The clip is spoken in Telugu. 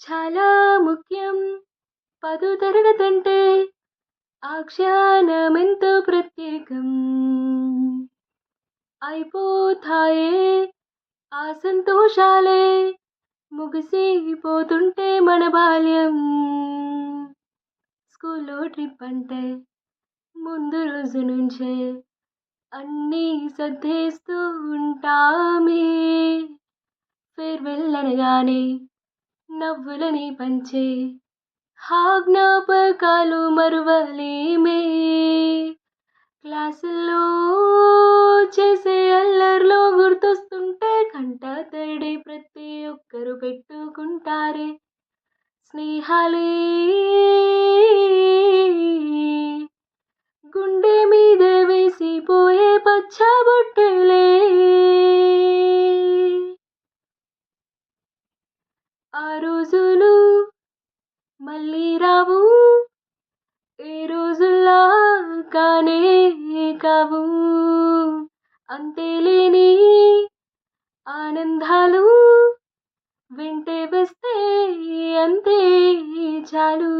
చాలా ముఖ్యం పదో తరగతంటే ఆ క్షణమెంతో ప్రత్యేకం. అయిపోతాయే ఆ సంతోషాలే ముగిసిపోతుంటే మన బాల్యం. స్కూల్లో ట్రిప్ అంటే ముందు రోజు నుంచే అన్నీ సర్దేస్తూ ఉంటామే. ఫేర్వెల్ అనగానే నవ్వులని పంచే ఆ జ్ఞాపకాలు మరువలేమే. క్లాసుల్లో చేసే అల్లర్లో గుర్తొస్తుంటే కంట తడి ప్రతి ఒక్కరు పెట్టుకుంటారే. స్నేహాలే గుండె మీద వేసిపోయే పచ్చబొట్టులే. ఆ రోజులు మళ్ళీ రావు, ఏ రోజుల్లా కానే కావు. అంతేలేని ఆనందాలు వెంటే వస్తే అంతే చాలు.